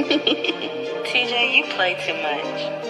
TJ, you play too much.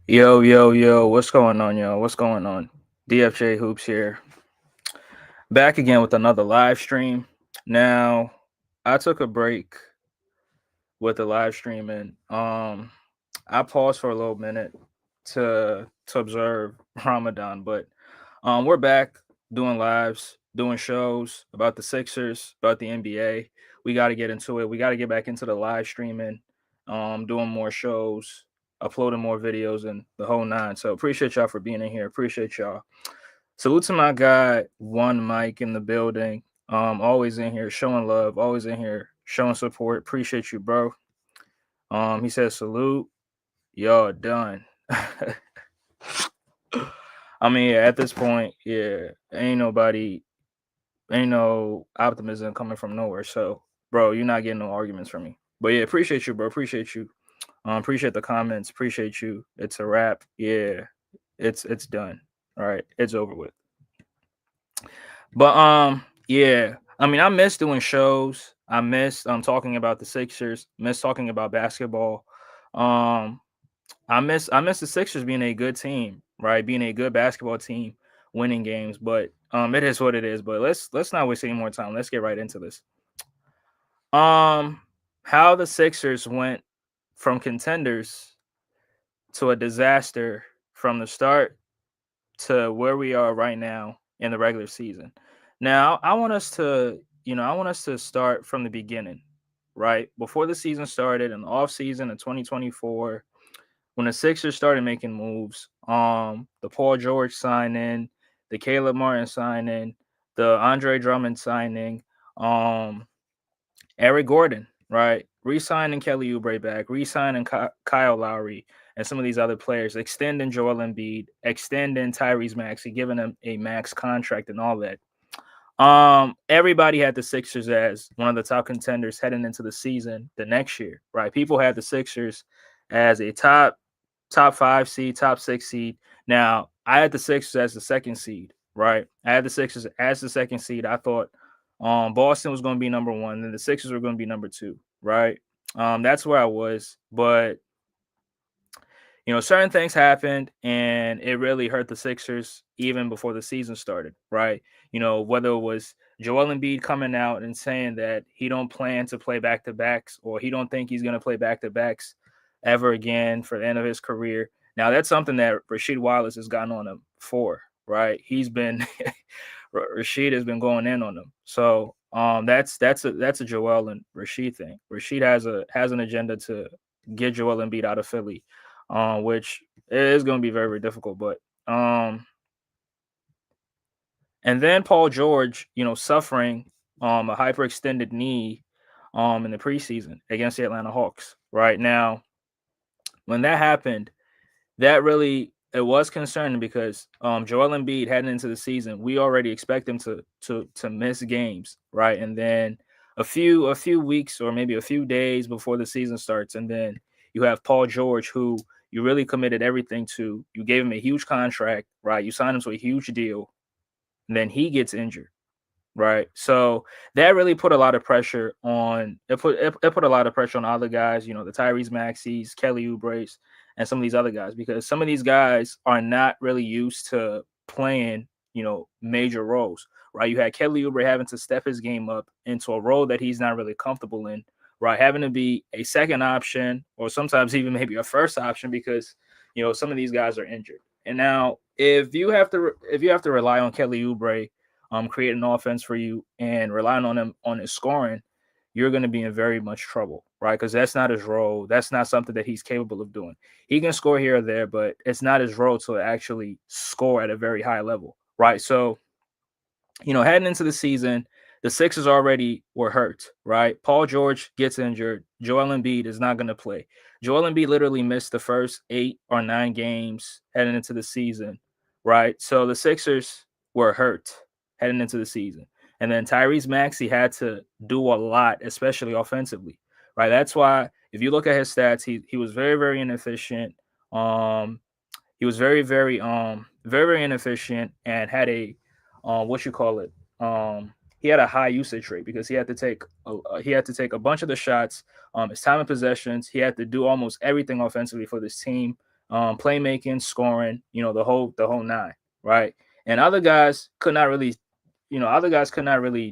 Yo, what's going on, yo? What's going on? DFJ Hoops here. Back again with another live stream. Now, I took a break with the live streaming. I paused for a little minute to observe Ramadan, but we're back doing lives, doing shows about the Sixers, about the NBA. We got to get into it. We got to get back into the live streaming, doing more shows, uploading more videos, and the whole nine. So appreciate y'all for being in here. Appreciate y'all. Salute to my guy, One Mike in the building. Always in here showing love, always in here showing support. Appreciate you, bro. He says salute. Y'all done. I mean, at this point, ain't no optimism coming from nowhere. So, bro, you're not getting no arguments from me. But yeah, appreciate you, bro. Appreciate you. Appreciate the comments. Appreciate you. It's a wrap. Yeah, it's done. All right, it's over with. But yeah. I mean, I miss doing shows. I miss talking about the Sixers. Miss talking about basketball. I miss the Sixers being a good team, right? Being a good basketball team, winning games. But it is what it is. But let's not waste any more time. Let's get right into this. How the Sixers went from contenders to a disaster from the start to where we are right now in the regular season. Now, I want us to start from the beginning, right? Before the season started in the off season of 2024, when the Sixers started making moves, the Paul George signing, the Caleb Martin signing, the Andre Drummond signing, Eric Gordon, right? Re-signing Kelly Oubre back, re-signing Kyle Lowry, and some of these other players, extending Joel Embiid, extending Tyrese Maxey, giving him a max contract and all that. Everybody had the Sixers as one of the top contenders heading into the season the next year, right? People had the Sixers as a top 5 seed, top 6 seed. Now, I had the Sixers as the second seed, right? I had the Sixers as the second seed. I thought Boston was going to be number one, then the Sixers were going to be number two, right? That's where I was, but certain things happened and it really hurt the Sixers even before the season started, right? Whether it was Joel Embiid coming out and saying that he don't plan to play back to backs or he don't think he's going to play back to backs ever again for the end of his career. Now that's something that Rasheed Wallace has gotten on him for, right? He's been Rasheed has been going in on him. So that's a Joel and Rasheed thing. Rasheed has an agenda to get Joel Embiid out of Philly, which is going to be very, very difficult. But and then Paul George, suffering a hyperextended knee in the preseason against the Atlanta Hawks. Right now, when that happened, that really it was concerning because Joel Embiid heading into the season, we already expect him to miss games, right? And then a few weeks or maybe a few days before the season starts, and then you have Paul George, who you really committed everything to. You gave him a huge contract, right? You signed him to a huge deal, and then he gets injured. Right. So that really put a lot of pressure on it put a lot of pressure on other guys, the Tyrese Maxeys, Kelly Oubre's, and some of these other guys, because some of these guys are not really used to playing, major roles. Right. You had Kelly Oubre having to step his game up into a role that he's not really comfortable in, right? Having to be a second option or sometimes even maybe a first option because some of these guys are injured. And now if you have to rely on Kelly Oubre create an offense for you and relying on him on his scoring, you're going to be in very much trouble, right? Because that's not his role. That's not something that he's capable of doing. He can score here or there, but it's not his role to actually score at a very high level, right? So, heading into the season, the Sixers already were hurt, right? Paul George gets injured. Joel Embiid is not going to play. Joel Embiid literally missed the first 8 or 9 games heading into the season, right? So the Sixers were hurt heading into the season. And then Tyrese Maxey had to do a lot, especially offensively, right? That's why if you look at his stats, he was very, very inefficient. He was very, very, very, very inefficient and had a, what you call it, he had a high usage rate because he had to take a bunch of the shots, his time of possessions. He had to do almost everything offensively for this team, playmaking, scoring, the whole nine, right? And other guys could not really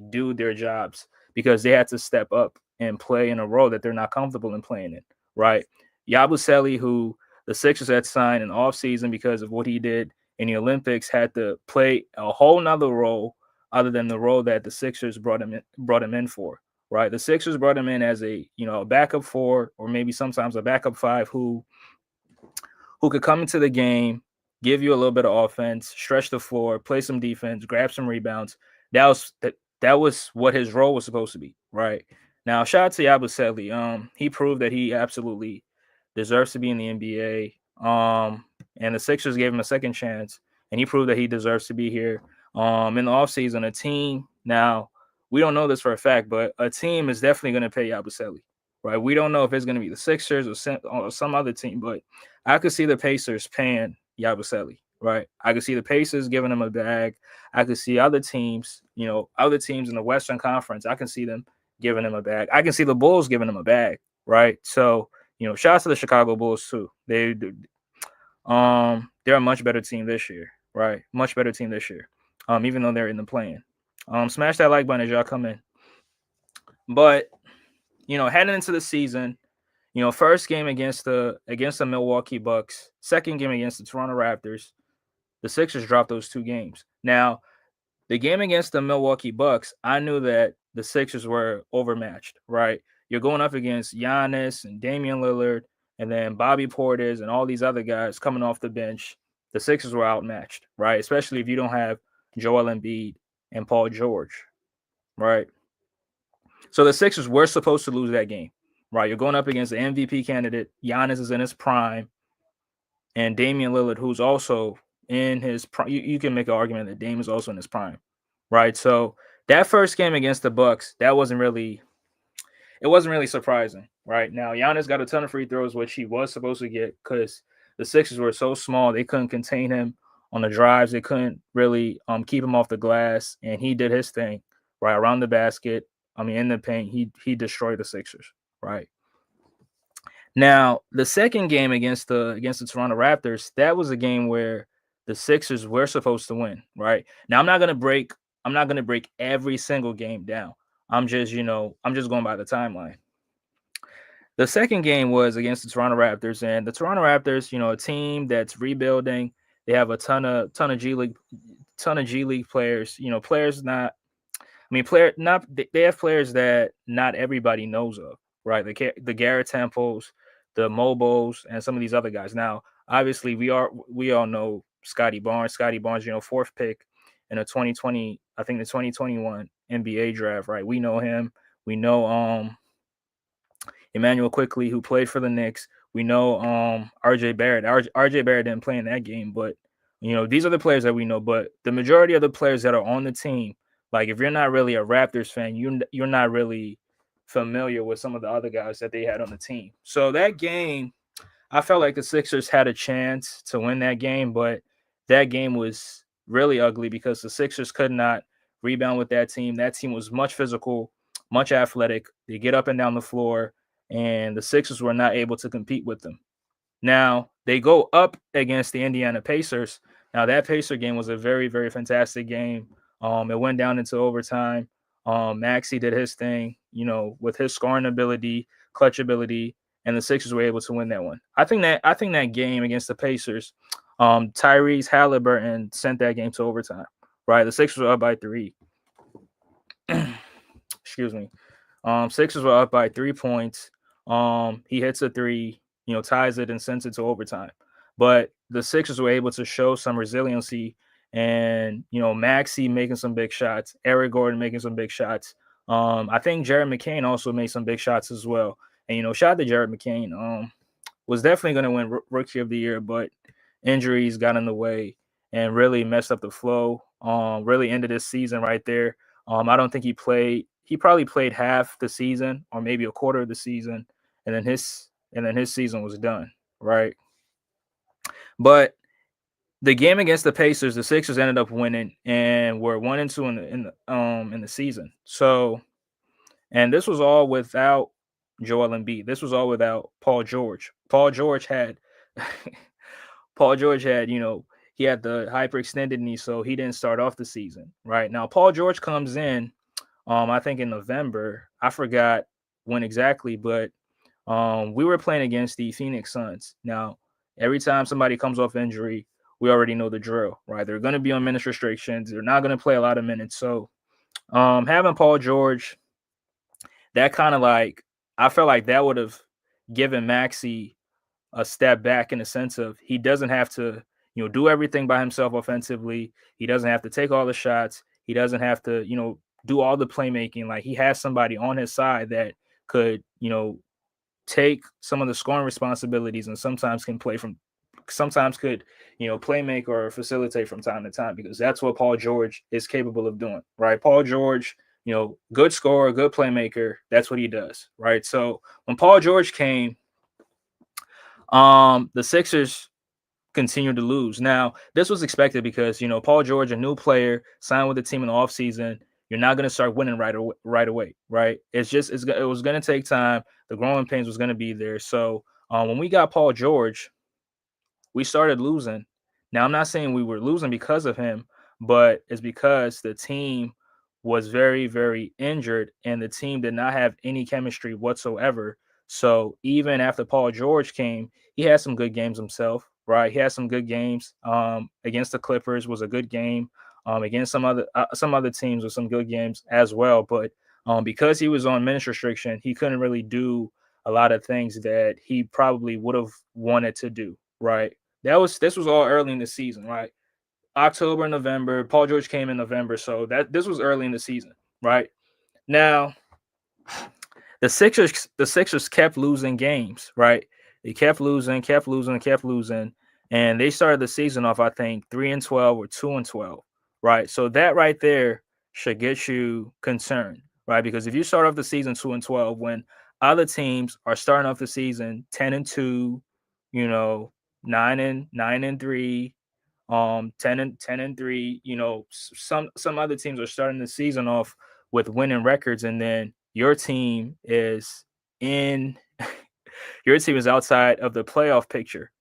do their jobs because they had to step up and play in a role that they're not comfortable in playing in, right? Yabusele, who the Sixers had signed in offseason because of what he did in the Olympics, had to play a whole nother role other than the role that the Sixers brought him in for. Right. The Sixers brought him in as a backup four or maybe sometimes a backup five who could come into the game, give you a little bit of offense, stretch the floor, play some defense, grab some rebounds. That was what his role was supposed to be, right? Now, shout out to Yabusele. He proved that he absolutely deserves to be in the NBA. And the Sixers gave him a second chance, and he proved that he deserves to be here. In the offseason, a team now we don't know this for a fact, but a team is definitely going to pay Yabusele, right? We don't know if it's going to be the Sixers or some other team, but I could see the Pacers paying Yabusele, right? I could see the Pacers giving him a bag. I could see other teams, other teams in the Western Conference. I can see them giving him a bag. I can see the Bulls giving him a bag, right? So, shout out to the Chicago Bulls too. They're a much better team this year, right? Much better team this year. Even though they're in the play-in. Smash that like button as y'all come in. But heading into the season, first game against the Milwaukee Bucks, second game against the Toronto Raptors, the Sixers dropped those 2 games. Now, the game against the Milwaukee Bucks, I knew that the Sixers were overmatched, right? You're going up against Giannis and Damian Lillard and then Bobby Portis and all these other guys coming off the bench. The Sixers were outmatched, right? Especially if you don't have Joel Embiid and Paul George, right? So the Sixers were supposed to lose that game, right? You're going up against the MVP candidate. Giannis is in his prime, and Damian Lillard, who's also in his prime. You can make an argument that Dame is also in his prime, right? So that first game against the Bucks, it wasn't really surprising, right? Now Giannis got a ton of free throws, which he was supposed to get because the Sixers were so small they couldn't contain him on the drives. They couldn't really keep him off the glass, and he did his thing right around the basket. I mean, in the paint, he destroyed the Sixers. Right now, the second game against the Toronto Raptors, that was a game where the Sixers were supposed to win. Right now, I'm not gonna break every single game down. I'm just going by the timeline. The second game was against the Toronto Raptors, and the Toronto Raptors, a team that's rebuilding. They have a ton of G League players. Players not. I mean, player not. They have players that not everybody knows of, right? The Garrett Temples, the Mobos, and some of these other guys. Now, obviously, we all know Scotty Barnes. Scotty Barnes, fourth pick in the 2020, I think the 2021 NBA draft, right? We know him. We know Emmanuel Quickly, who played for the Knicks. We know RJ Barrett. RJ Barrett didn't play in that game, but these are the players that we know. But the majority of the players that are on the team, like if you're not really a Raptors fan, you're not really familiar with some of the other guys that they had on the team. So that game, I felt like the Sixers had a chance to win that game, but that game was really ugly because the Sixers could not rebound with that team. That team was much physical, much athletic. They get up and down the floor, and the Sixers were not able to compete with them. Now they go up against the Indiana Pacers. Now that Pacer game was a very, very fantastic game. It went down into overtime. Maxey did his thing, with his scoring ability, clutch ability, and the Sixers were able to win that one. I think that game against the Pacers, Tyrese Halliburton sent that game to overtime. Right, the Sixers were up by 3. Excuse me. Sixers were up by 3 points. He hits a three, ties it and sends it to overtime. But the Sixers were able to show some resiliency, and Maxey making some big shots, Eric Gordon making some big shots. I think Jared McCain also made some big shots as well. And shout out to Jared McCain. Was definitely going to win Rookie of the Year, but injuries got in the way and really messed up the flow. Really ended this season right there. I don't think he played. He probably played half the season or maybe a quarter of the season, and then his season was done. Right, but the game against the Pacers, the Sixers ended up winning and were 1-2 in the season. So, and this was all without Joel Embiid. This was all without Paul George. Paul George had, he had the hyperextended knee, so he didn't start off the season. Right now, Paul George comes in, I think in November. I forgot when exactly, but we were playing against the Phoenix Suns. Now, every time somebody comes off injury, we already know the drill, right? They're going to be on minutes restrictions. They're not going to play a lot of minutes. So, having Paul George, that kind of like, I felt like that would have given Maxey a step back in the sense of he doesn't have to, do everything by himself offensively. He doesn't have to take all the shots. He doesn't have to, do all the playmaking. Like he has somebody on his side that could, take some of the scoring responsibilities and sometimes could, play make or facilitate from time to time, because that's what Paul George is capable of doing, right? Paul George, good scorer, good playmaker. That's what he does, right? So when Paul George came, the Sixers continued to lose. Now, this was expected because, Paul George, a new player, signed with the team in the offseason. You're not going to start winning right away, right? It was going to take time. The growing pains was going to be there. So when we got Paul George, we started losing. Now, I'm not saying we were losing because of him, but it's because the team was very, very injured and the team did not have any chemistry whatsoever. So even after Paul George came, he had some good games himself, right? He had some good games. Against the Clippers was a good game. Against some other teams with some good games as well. But because he was on minutes restriction, he couldn't really do a lot of things that he probably would have wanted to do, right? This was all early in the season, right? October, November. Paul George came in November, so this was early in the season, right? Now, the Sixers kept losing games, right? They kept losing, and they started the season off, I think, 3-12 or 2-12, right? So that right there should get you concerned, right? Because if you start off the season 2-12, when other teams are starting off the season 10-2, 9-3, 10-3. Some other teams are starting the season off with winning records, and then your team is in your team is outside of the playoff picture,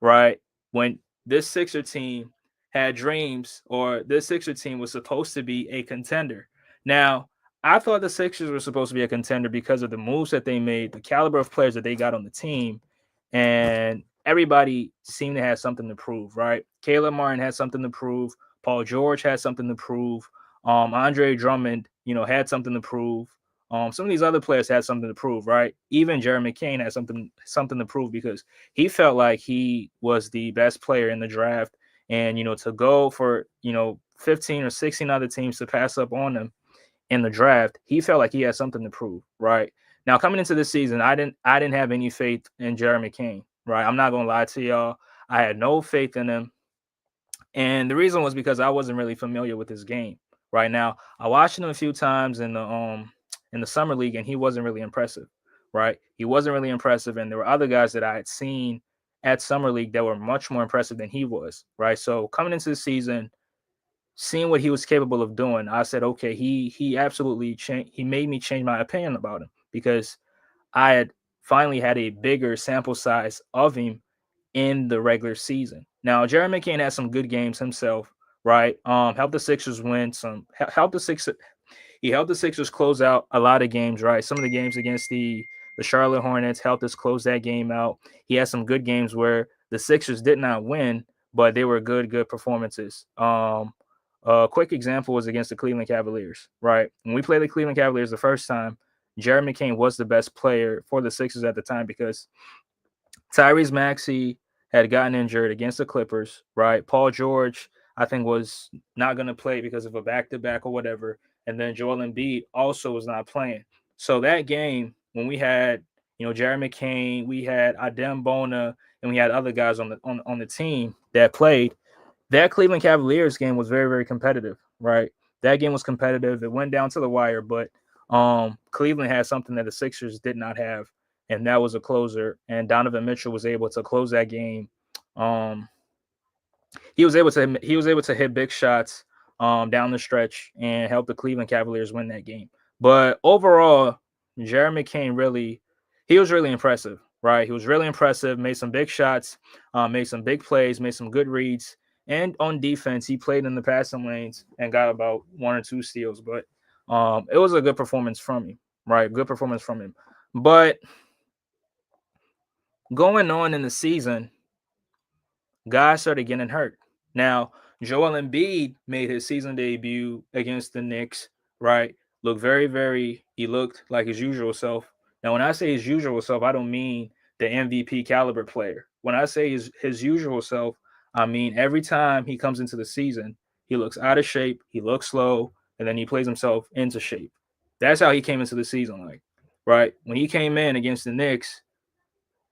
right? When this Sixer team had dreams, or this Sixer team was supposed to be a contender. Now, I thought the Sixers were supposed to be a contender because of the moves that they made, the caliber of players that they got on the team, and everybody seemed to have something to prove, right? Caleb Martin had something to prove. Paul George had something to prove. Andre Drummond, had something to prove. Some of these other players had something to prove, right? Even Jeremy McCain had something to prove because he felt like he was the best player in the draft. And, to go for, 15 or 16 other teams to pass up on him in the draft, he felt like he had something to prove, right? Now, coming into this season, I didn't have any faith in Jeremy McCain, right? I'm not gonna lie to y'all. I had no faith in him. And the reason was because I wasn't really familiar with his game. Right now, I watched him a few times in the summer league, and he wasn't really impressive. Right, he wasn't really impressive, and there were other guys that I had seen at summer league that were much more impressive than he was. Right, so coming into the season, seeing what he was capable of doing, I said, okay, he absolutely changed. He made me change my opinion about him because I had finally had a bigger sample size of him in the regular season. Now, Jeremy McCain had some good games himself, right? Helped the Sixers win some. Helped the Sixers. He helped the Sixers close out a lot of games, right? Some of the games against the Charlotte Hornets helped us close that game out. He had some good games where the Sixers did not win, but they were good performances. A quick example was against the Cleveland Cavaliers, right? When we played the Cleveland Cavaliers the first time, Jeremy McCain was the best player for the Sixers at the time because Tyrese Maxey had gotten injured against the Clippers, right? Paul George, I think, was not going to play because of a back-to-back or whatever. And then Joel Embiid also was not playing. So that game, when we had, Jeremy McCain, we had Adem Bona, and we had other guys on the team that played, that Cleveland Cavaliers game was very, very competitive, right? That game was competitive. It went down to the wire, but Cleveland had something that the Sixers did not have, and that was a closer. And Donovan Mitchell was able to close that game. Um, he was able to hit big shots down the stretch and help the Cleveland Cavaliers win that game. But overall, Jeremy McCain he was really impressive, right? He was really impressive. Made some big shots, made some big plays, made some good reads, and on defense, he played in the passing lanes and got about one or two steals. But it was a good performance from him, right? Good performance from him. But going on in the season, guys started getting hurt. Now, Joel Embiid made his season debut against the Knicks, right? He looked like his usual self. Now, when I say his usual self, I don't mean the MVP caliber player. When I say his usual self, I mean every time he comes into the season, he looks out of shape, he looks slow, and then he plays himself into shape. That's how he came into the season, like, right? When he came in against the Knicks,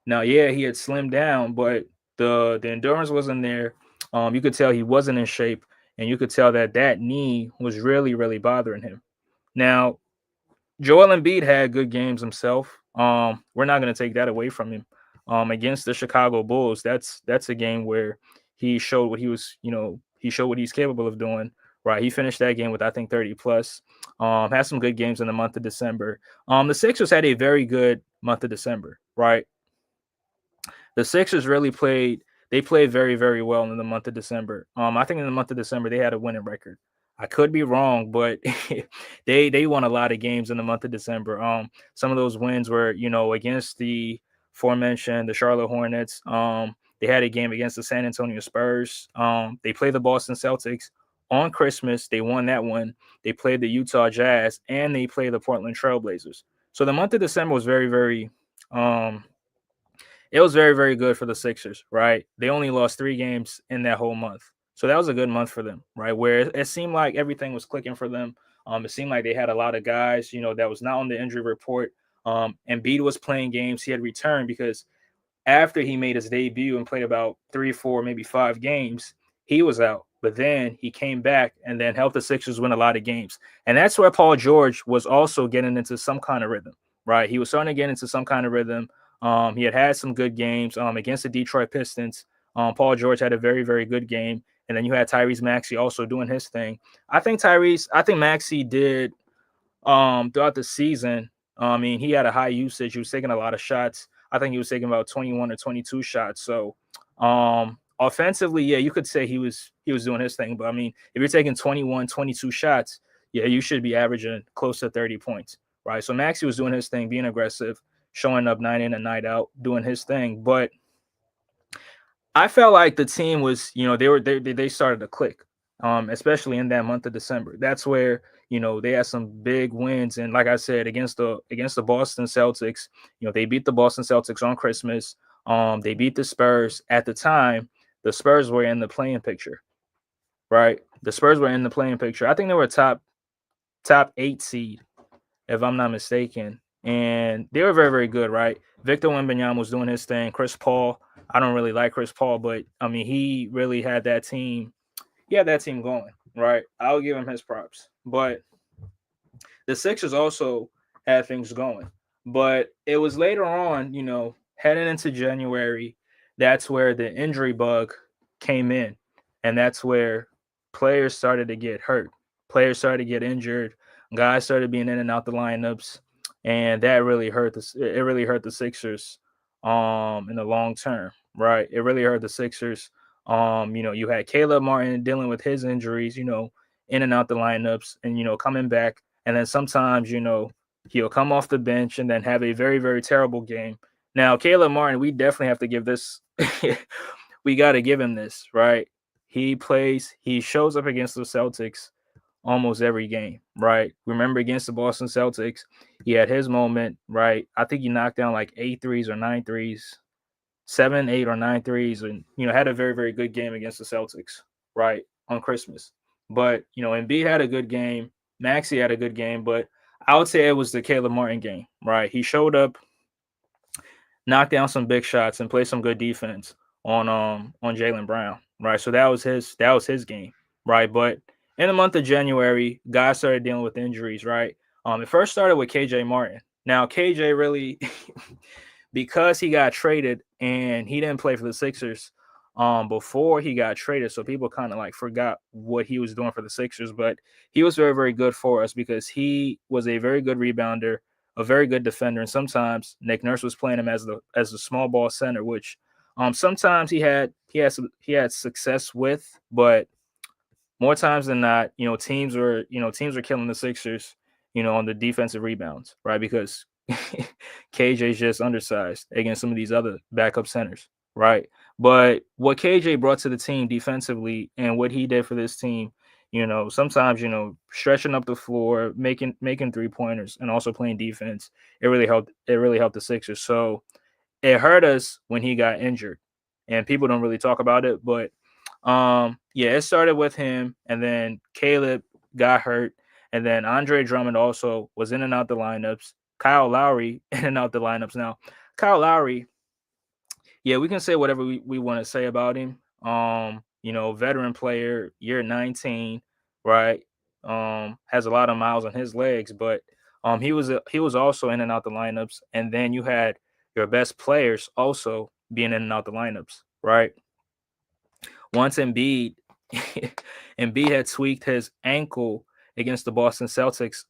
now, yeah, he had slimmed down, but the endurance wasn't there. You could tell he wasn't in shape, and you could tell that knee was really, really bothering him. Now, Joel Embiid had good games himself. We're not going to take that away from him. Against the Chicago Bulls, that's a game where he showed what he showed what he's capable of doing. Right, he finished that game with, I think, 30 plus. Had some good games in the month of December. The Sixers had a very good month of December. Right, the Sixers really played. They played very, very well in the month of December. I think in the month of December they had a winning record. I could be wrong, but they won a lot of games in the month of December. Some of those wins were, against the aforementioned the Charlotte Hornets. They had a game against the San Antonio Spurs. They played the Boston Celtics on Christmas. They won that one. They played the Utah Jazz, and they played the Portland Trailblazers. So the month of December was very, very it was very, very good for the Sixers, right? They only lost 3 games in that whole month. So that was a good month for them, right? Where it seemed like everything was clicking for them. It seemed like they had a lot of guys, that was not on the injury report. Embiid was playing games. He had returned because after he made his debut and played about 3, 4, maybe 5 games, he was out. But then he came back and then helped the Sixers win a lot of games. And that's where Paul George was also getting into some kind of rhythm, right? He was starting to get into some kind of rhythm. He had some good games against the Detroit Pistons. Paul George had a very, very good game. and then you had Tyrese Maxey also doing his thing. I think Maxey did throughout the season. I mean, he had a high usage. He was taking a lot of shots. I think he was taking about 21 or 22 shots. So offensively, yeah, you could say he was doing his thing. But I mean, if you're taking 21, 22 shots, yeah, you should be averaging close to 30 points, right? So Maxey was doing his thing, being aggressive, showing up night in and night out, doing his thing. But I felt like the team was, they started to click, especially in that month of December. That's where they had some big wins, and like I said, against the Boston Celtics, they beat the Boston Celtics on Christmas. They beat the Spurs. At the time, the Spurs were in the playing picture, right? The Spurs were in the playing picture. I think they were top 8 seed, if I'm not mistaken. And they were very, very good, right? Victor Wembanyama was doing his thing. Chris Paul, I don't really like Chris Paul, but I mean, he really had that team. He had that team going, right? I'll give him his props. But the Sixers also had things going. But it was later on, heading into January, that's where the injury bug came in. And that's where players started to get hurt. Players started to get injured. Guys started being in and out the lineups. And that really hurt it really hurt the Sixers in the long term, right? It really hurt the Sixers. You had Caleb Martin dealing with his injuries, in and out the lineups and coming back, and then sometimes, he'll come off the bench and then have a very, very terrible game. Now, Caleb Martin, we definitely have to give this, we got to give him this, right? He shows up against the Celtics almost every game, right? Remember against the Boston Celtics, he had his moment, right? I think he knocked down like 8 threes or 9 threes, 7, 8, or 9 threes, and had a very, very good game against the Celtics, right, on Christmas. But Embiid had a good game, Maxey had a good game, but I would say it was the Caleb Martin game, right? He showed up, knocked down some big shots, and played some good defense on Jaylen Brown, right? So that was his game, right? But in the month of January, guys started dealing with injuries, right? It first started with KJ Martin. Now KJ really because he got traded and he didn't play for the Sixers before he got traded. So people kind of like forgot what he was doing for the Sixers, but he was very, very good for us because he was a very good rebounder, a very good defender. And sometimes Nick Nurse was playing him as the small ball center, which sometimes he had success with, but more times than not, teams were killing the Sixers, on the defensive rebounds, right? Because KJ's just undersized against some of these other backup centers, right? But what KJ brought to the team defensively and what he did for this team, sometimes, stretching up the floor, making 3-pointers and also playing defense, it really helped. It really helped the Sixers. So it hurt us when he got injured, and people don't really talk about it, but yeah, it started with him, and then Caleb got hurt, and then Andre Drummond also was in and out the lineups. Kyle Lowry in and out the lineups. Now, Kyle Lowry, yeah, we can say whatever we want to say about him. Veteran player, year 19, right? Has a lot of miles on his legs, but he was also in and out the lineups, and then you had your best players also being in and out the lineups, right? Once Embiid had tweaked his ankle against the Boston Celtics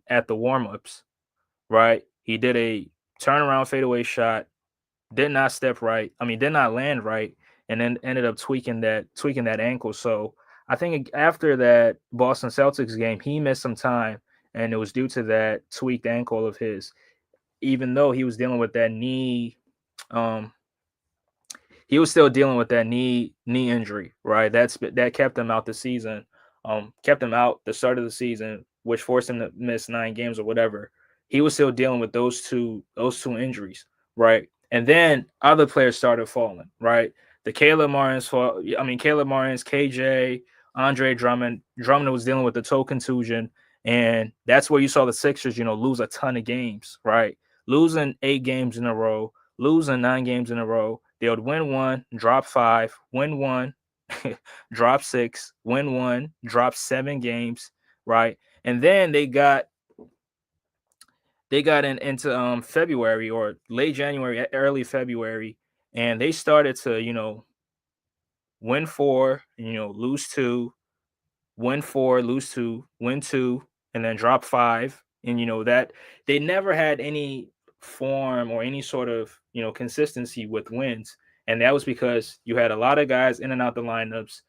at the warmups, right? He did a turnaround fadeaway shot, did not step right. I mean, did not land right, and then ended up tweaking that ankle. So I think after that Boston Celtics game, he missed some time, and it was due to that tweaked ankle of his. Even though he was dealing with that knee, um, he was still dealing with that knee injury, right? That kept him out the season, kept him out the start of the season, which forced him to miss 9 games or whatever. He was still dealing with those two injuries, right? And then other players started falling, right? The Caleb Martins fall. I mean, Caleb Martins, KJ, Andre Drummond. Drummond was dealing with the toe contusion, and that's where you saw the Sixers, lose a ton of games, right? Losing 8 games in a row, losing 9 games in a row. They would win one, drop 5, win one, drop 6, win one, drop 7 games, right? And then they got into February or late January, early February, and they started to, win 4, lose 2, win 4, lose 2, win 2, and then drop 5. And that they never had any form or any sort of consistency with wins, and that was because you had a lot of guys in and out the lineups.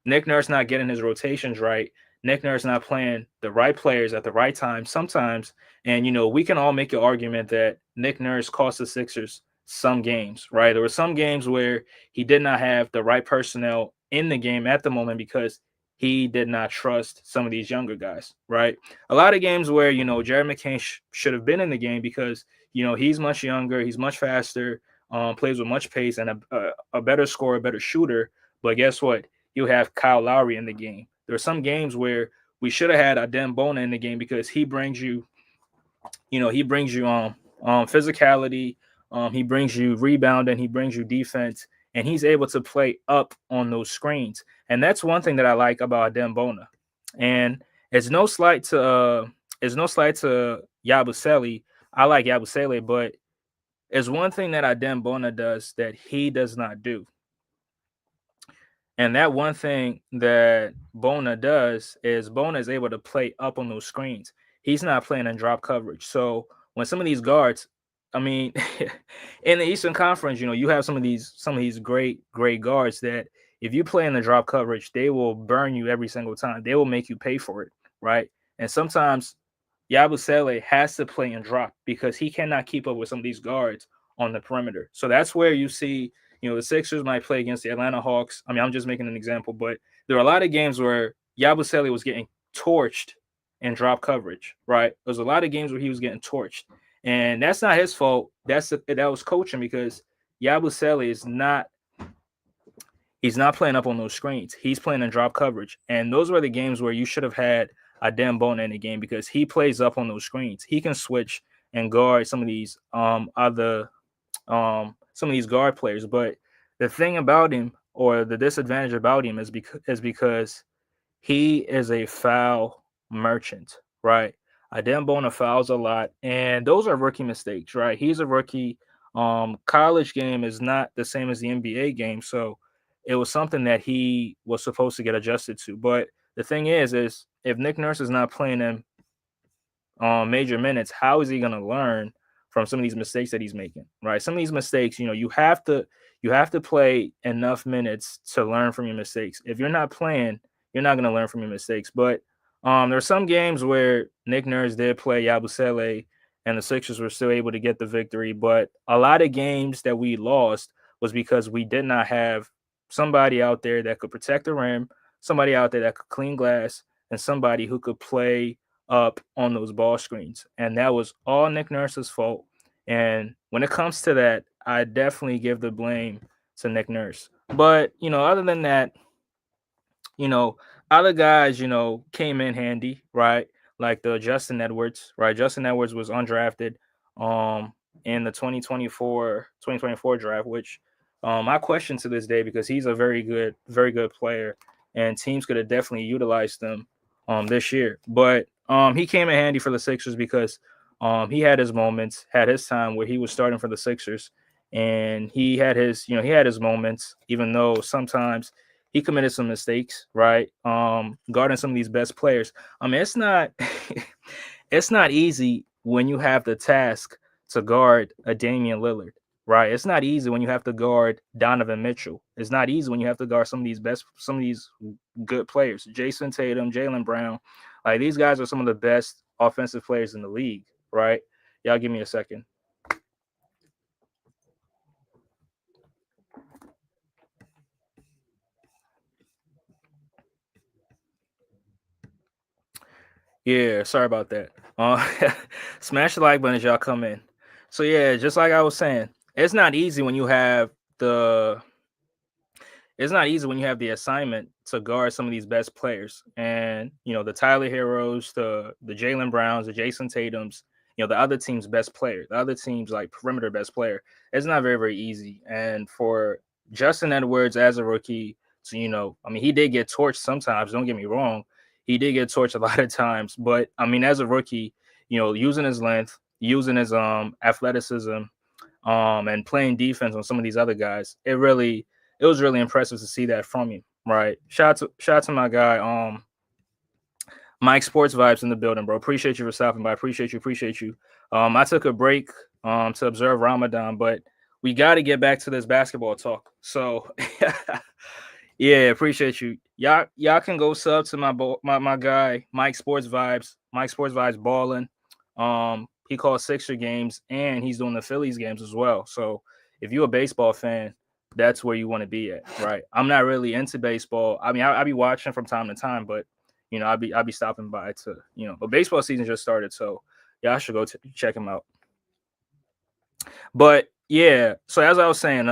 Nick Nurse not getting his rotations right. Nick Nurse not playing the right players at the right time sometimes. And, we can all make an argument that Nick Nurse cost the Sixers some games, right? There were some games where he did not have the right personnel in the game at the moment because he did not trust some of these younger guys, right? A lot of games where, Jared McCain should have been in the game because, he's much younger, he's much faster, plays with much pace and a better scorer, a better shooter. But guess what? You have Kyle Lowry in the game. There are some games where we should have had Adem Bona in the game because he brings you, physicality, he brings you rebounding, he brings you defense, and he's able to play up on those screens. And that's one thing that I like about Adem Bona. And it's no slight to Yabusele. I like Yabusele, but it's one thing that Adem Bona does that he does not do. And that one thing that Bona does is Bona is able to play up on those screens. He's not playing in drop coverage. So when some of these guards, I mean, in the Eastern Conference, you have some of these great guards that if you play in the drop coverage, they will burn you every single time. They will make you pay for it, right? And sometimes Yabusele has to play in drop because he cannot keep up with some of these guards on the perimeter. So that's where you see the Sixers might play against the Atlanta Hawks. I mean, I'm just making an example, but there are a lot of games where Yabusele was getting torched in drop coverage, right? There's a lot of games where he was getting torched, and that's not his fault. That was coaching because Yabusele he's not playing up on those screens. He's playing in drop coverage, and those were the games where you should have had Adem Bona in the game because he plays up on those screens. He can switch and guard some of these some of these guard players. But the thing about him, or the disadvantage about him, is because he is a foul merchant, right? Adem Bona fouls a lot, and those are rookie mistakes, right? He's a rookie. College game is not the same as the NBA game, so it was something that he was supposed to get adjusted to. But the thing is if Nick Nurse is not playing him major minutes, how is he going to learn from some of these mistakes that he's making, right? Some of these mistakes, you have to play enough minutes to learn from your mistakes. If you're not playing, you're not going to learn from your mistakes. But there are some games where Nick Nurse did play Yabusele and the Sixers were still able to get the victory. But a lot of games that we lost was because we did not have somebody out there that could protect the rim, somebody out there that could clean glass, and somebody who could play up on those ball screens. And that was all Nick Nurse's fault. And when it comes to that, I definitely give the blame to Nick Nurse. But, other than that, other guys, came in handy, right? Like the Justin Edwards, right? Justin Edwards was undrafted in the 2024 draft, which I question to this day because he's a very good player, and teams could have definitely utilized them this year. But he came in handy for the Sixers because he had his moments, had his time where he was starting for the Sixers, and he had his moments, even though sometimes he committed some mistakes, right? Guarding some of these best players. I mean, it's not it's not easy when you have the task to guard a Damian Lillard, right? It's not easy when you have to guard Donovan Mitchell. It's not easy when you have to guard some of these good players. Jason Tatum, Jaylen Brown. Like, these guys are some of the best offensive players in the league, right? Y'all give me a second. Yeah, sorry about that. Smash the like button as y'all come in. So yeah, just like I was saying, it's not easy when you have the assignment to guard some of these best players, and the Tyler Heroes, the Jaylen Browns, the Jason Tatums, the other team's best player, the other team's like perimeter best player. It's not very, very easy. And for Justin Edwards as a rookie, so I mean, he did get torched sometimes. Don't get me wrong, he did get torched a lot of times. But I mean, as a rookie, using his length, using his athleticism, and playing defense on some of these other guys. It was really impressive to see that from him, right? Shout out to my guy, Mike Sports Vibes in the building, bro. Appreciate you for stopping by. Appreciate you. I took a break to observe Ramadan, but we got to get back to this basketball talk. So yeah, appreciate you. Y'all can go sub to my guy Mike Sports Vibes. Mike Sports Vibes balling. He calls Sixer games and he's doing the Phillies games as well. So if you're a baseball fan, that's where you want to be at, right? I'm not really into baseball. I mean, I be watching from time to time, but I'll be stopping by to But baseball season just started, so yeah, I should go check him out. But yeah, so as I was saying,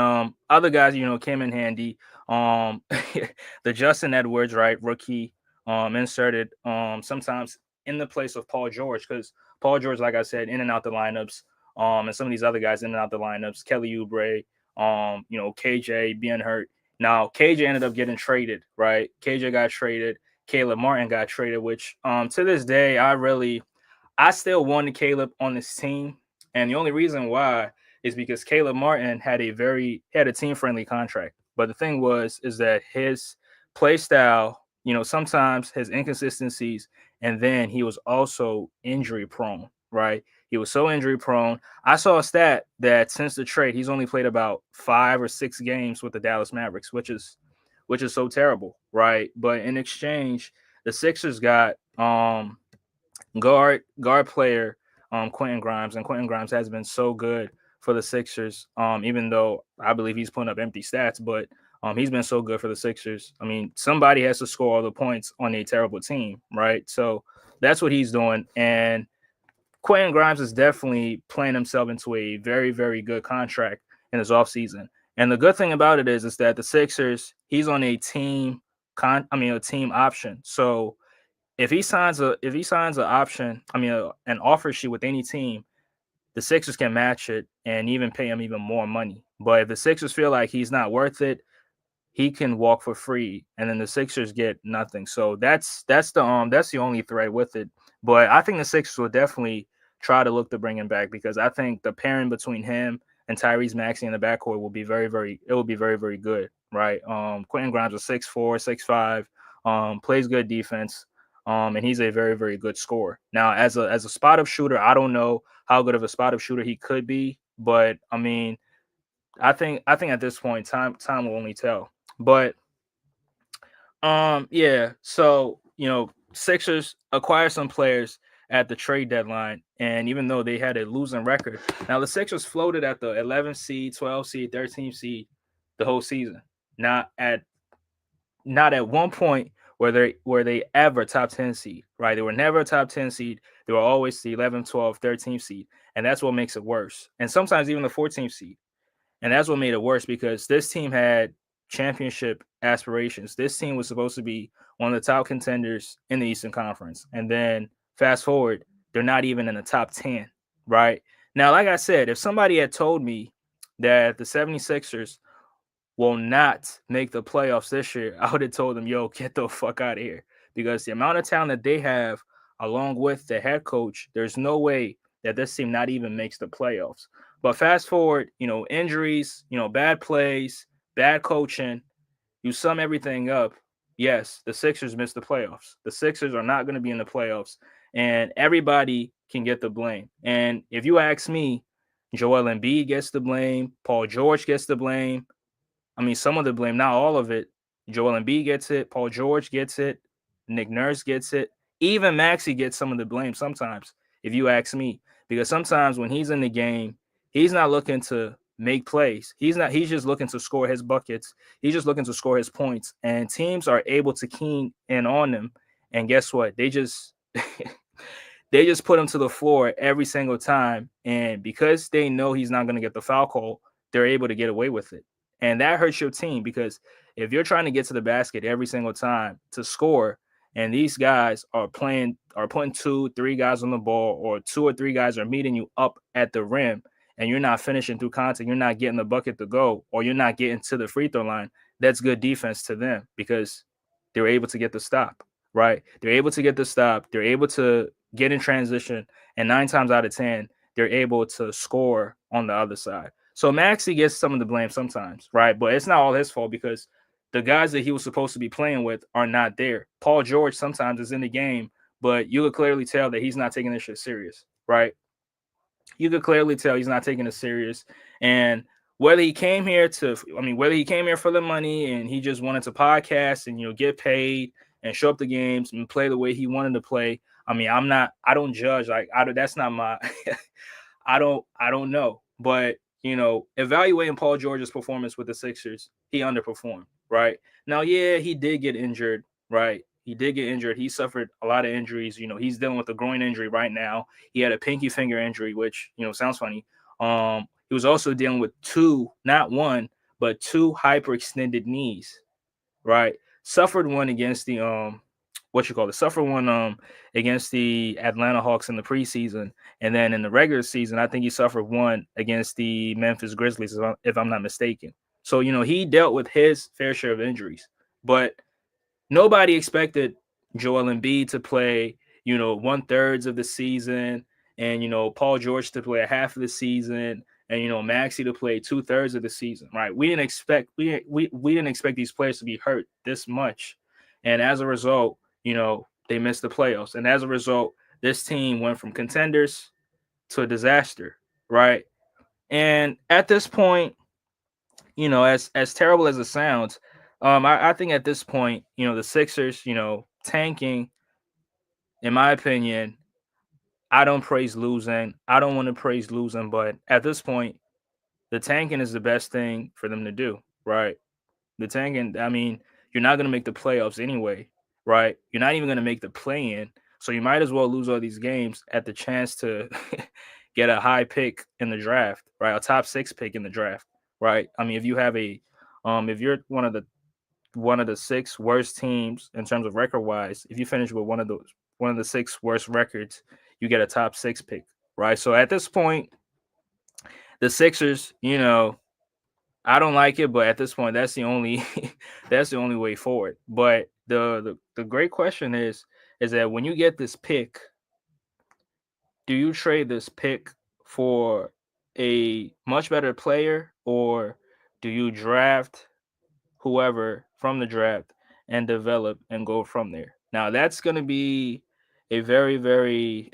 other guys, came in handy. The Justin Edwards, right, rookie, inserted sometimes in the place of Paul George, because Paul George, like I said, in and out the lineups, and some of these other guys in and out the lineups, Kelly Oubre, KJ being hurt. Now KJ ended up getting traded, right? KJ got traded. Caleb Martin got traded, which to this day I still wanted Caleb on this team, and the only reason why is because Caleb Martin had a team friendly contract. But the thing is that his play style, sometimes his inconsistencies, and then he was also injury prone, right? He was so injury prone. I saw a stat that since the trade, he's only played about 5 or 6 games with the Dallas Mavericks, which is so terrible, right? But in exchange, the Sixers got guard player Quentin Grimes, and Quentin Grimes has been so good for the Sixers. Even though I believe he's putting up empty stats, but he's been so good for the Sixers. I mean, somebody has to score all the points on a terrible team, right? So that's what he's doing, and Quentin Grimes is definitely playing himself into a very, very good contract in his offseason. And the good thing about it is that the Sixers, he's on a a team option. So if he signs an option, an offer sheet with any team, the Sixers can match it and even pay him even more money. But if the Sixers feel like he's not worth it, he can walk for free, and then the Sixers get nothing. So that's the only threat with it. But I think the Sixers will definitely try to look to bring him back, because I think the pairing between him and Tyrese Maxey in the backcourt will be very, very good, right? Quentin Grimes is 6'4", 6'5", plays good defense, and he's a very, very good scorer. Now, as a spot up shooter, I don't know how good of a spot up shooter he could be, but I mean, I think at this point, time will only tell. But yeah, so Sixers acquire some players at the trade deadline, and even though they had a losing record, now the Sixers floated at the 11th seed, 12th seed, 13th seed the whole season. Not at one point where they ever top 10 seed, right? They were never a top 10 seed. They were always the 11th, 12th, 13th seed, and that's what makes it worse. And sometimes even the 14th seed. And that's what made it worse, because this team had championship aspirations. This team was supposed to be one of the top contenders in the Eastern Conference. And then fast forward, they're not even in the top 10, right? Now, like I said, if somebody had told me that the 76ers will not make the playoffs this year, I would have told them, yo, get the fuck out of here. Because the amount of talent that they have, along with the head coach, there's no way that this team not even makes the playoffs. But fast forward, injuries, bad plays, bad coaching, you sum everything up. Yes, the Sixers missed the playoffs. The Sixers are not going to be in the playoffs, and everybody can get the blame. And if you ask me, Joel Embiid gets the blame. Paul George gets the blame. I mean, some of the blame, not all of it. Joel Embiid gets it. Paul George gets it. Nick Nurse gets it. Even Maxey gets some of the blame sometimes, if you ask me. Because sometimes when he's in the game, he's not looking to make plays. He's just looking to score his buckets. He's just looking to score his points. And teams are able to key in on him. And guess what? They just they just put him to the floor every single time. And because they know he's not going to get the foul call, they're able to get away with it. And that hurts your team, because if you're trying to get to the basket every single time to score, and these guys are putting 2-3 guys on the ball, or 2 or 3 guys are meeting you up at the rim, and you're not finishing through contact, you're not getting the bucket to go, or you're not getting to the free throw line, that's good defense to them, because they're able to get the stop, right? They're able to get the stop. They're able to get in transition, and 9 times out of 10, they're able to score on the other side. So Maxey gets some of the blame sometimes, right? But it's not all his fault because the guys that he was supposed to be playing with are not there. Paul George sometimes is in the game, but you could clearly tell that he's not taking this shit serious, right? You could clearly tell he's not taking it serious. And whether he came here whether he came here for the money and he just wanted to podcast and get paid and show up the games and play the way he wanted to play. I don't judge. That's not my. I don't know, but evaluating Paul George's performance with the Sixers, he underperformed. Right now, yeah, he did get injured. Right, he did get injured. He suffered a lot of injuries. He's dealing with a groin injury right now. He had a pinky finger injury, which sounds funny. He was also dealing with two, not one, but two hyperextended knees. Right, suffered one against the suffered one against the Atlanta Hawks in the preseason, and then in the regular season, I think he suffered one against the Memphis Grizzlies, if I'm not mistaken. So he dealt with his fair share of injuries, but nobody expected Joel Embiid to play, 1/3 of the season, and Paul George to play a half of the season, and Maxey to play 2/3 of the season. Right? We didn't expect these players to be hurt this much, and as a result, they missed the playoffs, and as a result, this team went from contenders to a disaster. Right? And at this point, as terrible as it sounds, I think at this point, the Sixers, tanking, in my opinion, I don't praise losing. I don't want to praise losing, but at this point, the tanking is the best thing for them to do, right? The tanking, you're not going to make the playoffs anyway, right? You're not even going to make the play in. So you might as well lose all these games at the chance to get a high pick in the draft, right? A top 6 pick in the draft, right? If you have if you're one of the 6 worst teams in terms of record wise, if you finish with one of the 6 worst records, you get a top 6 pick, right? So at this point, the Sixers, I don't like it, but at this point, that's the only that's the only way forward. But the great question is that when you get this pick, do you trade this pick for a much better player, or do you draft whoever from the draft and develop and go from there? Now that's going to be a very, very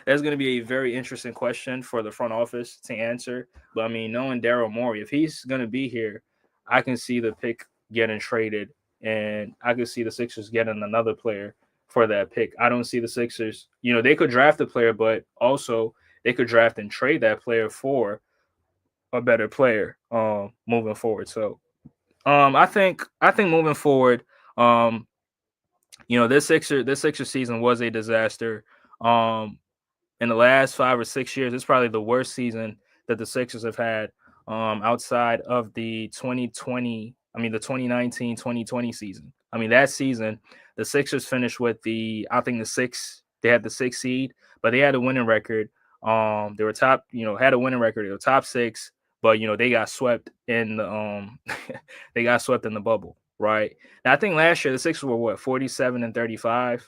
that's going to be a very interesting question for the front office to answer. But knowing Daryl Morey, if he's going to be here, I can see the pick getting traded, and I can see the Sixers getting another player for that pick. I don't see the Sixers. They could draft a player, but also they could draft and trade that player for a better player moving forward. So I think moving forward, this Sixer season was a disaster. Um, in the last 5 or 6 years, it's probably the worst season that the Sixers have had, outside of the 2019-2020 season. That season, the Sixers finished with they had the 6th seed, but they had a winning record. They were had a winning record. They were top 6, but they got swept in the they got swept in the bubble, right? Now I think last year the Sixers were 47-35.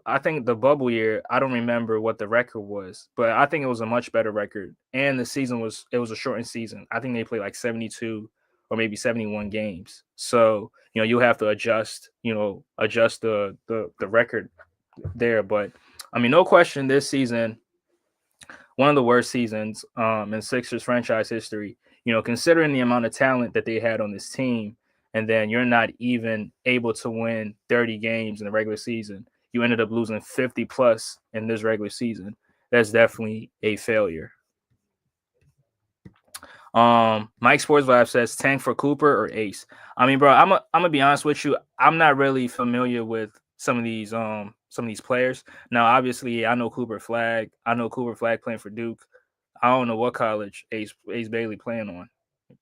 I think the bubble year, I don't remember what the record was, but I think it was a much better record. And the season was a shortened season. I think they played like 72 or maybe 71 games. So, you'll have to adjust the record there. But no question, this season, one of the worst seasons in Sixers franchise history. Considering the amount of talent that they had on this team, and then you're not even able to win 30 games in the regular season. You ended up losing 50 plus in this regular season. That's definitely a failure. Mike Sports Vibe says tank for Cooper or Ace. Bro, I'm gonna be honest with you. I'm not really familiar with some of these players. Now, obviously, I know Cooper Flag. I know Cooper Flag playing for Duke. I don't know what college Ace Bailey playing on.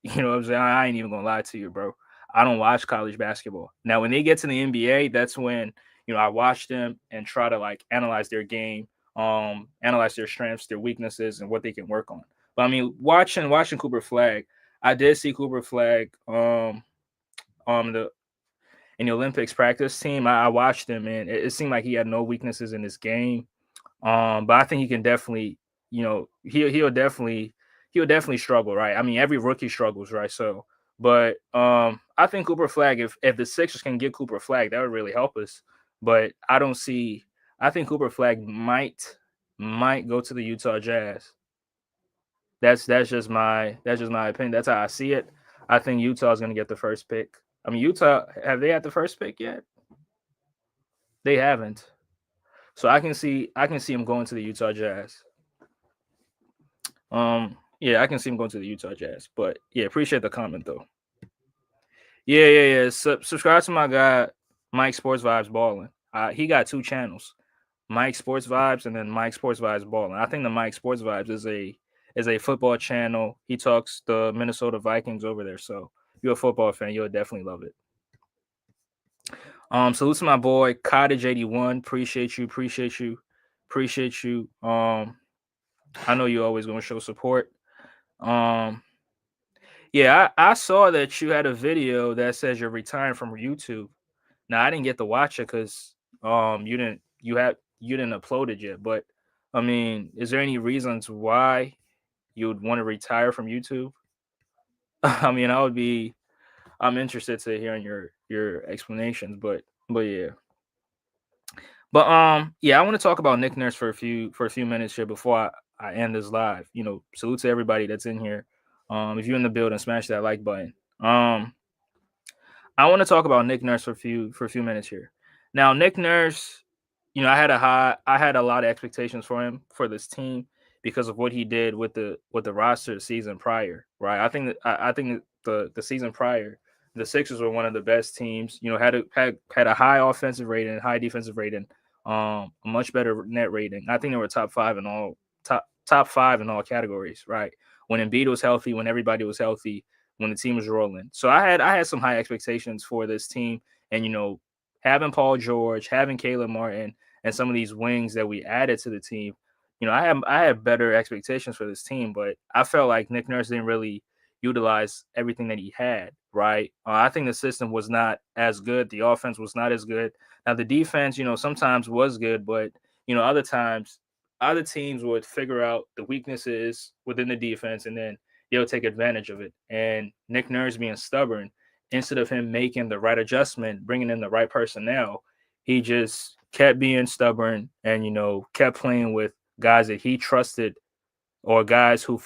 You know what I'm saying? I ain't even gonna lie to you, bro. I don't watch college basketball. Now, when they get to the NBA, that's when I watch them and try to like analyze their game, analyze their strengths, their weaknesses, and what they can work on. But watching Cooper Flag, I did see Cooper Flag the in the Olympics practice team. I watched him, and it seemed like he had no weaknesses in his game. But I think he can definitely, he'll definitely he'll definitely struggle, right? I mean, every rookie struggles, right? So, but I think Cooper Flag, if the Sixers can get Cooper Flag, that would really help us. But I don't see. I think Cooper Flag might go to the Utah Jazz. That's just my opinion. That's how I see it. I think Utah is going to get the first pick. I mean, Utah, have they had the first pick yet? They haven't. So I can see him going to the Utah Jazz. Yeah, I can see him going to the Utah Jazz. But yeah, appreciate the comment though. Yeah. Subscribe to my guy Mike Sports Vibes Balling. He got two channels, Mike Sports Vibes and then Mike Sports Vibes Balling. I think the Mike Sports Vibes is a football channel. He talks the Minnesota Vikings over there. So if you're a football fan, you'll definitely love it. Salute to my boy Cottage 81. Appreciate you. I know you're always gonna show support. Um, yeah, I saw that you had a video that says you're retiring from YouTube. Now I didn't get to watch it because you didn't upload it yet. But I mean, is there any reasons why you would want to retire from YouTube? I mean, I'm interested to hearing your explanations, but yeah. But yeah, I want to talk about Nick Nurse for a few minutes here before I end this live. Salute to everybody that's in here. If you're in the building, smash that like button. I want to talk about Nick Nurse for a few minutes here. Now, Nick Nurse, I had a lot of expectations for him for this team because of what he did with the roster the season prior, right? I think the season prior, the Sixers were one of the best teams. Had a high offensive rating, high defensive rating, a much better net rating. I think they were top five in all categories, right? When Embiid was healthy, when everybody was healthy, when the team was rolling. So I had some high expectations for this team, and having Paul George, having Caleb Martin, and some of these wings that we added to the team. I had better expectations for this team, but I felt like Nick Nurse didn't really utilize everything that he had. Right? I think the system was not as good. The offense was not as good. Now the defense, sometimes was good, but other times other teams would figure out the weaknesses within the defense and then they'll take advantage of it. And Nick Nurse being stubborn, instead of him making the right adjustment, bringing in the right personnel, he just kept being stubborn and kept playing with guys that he trusted or guys who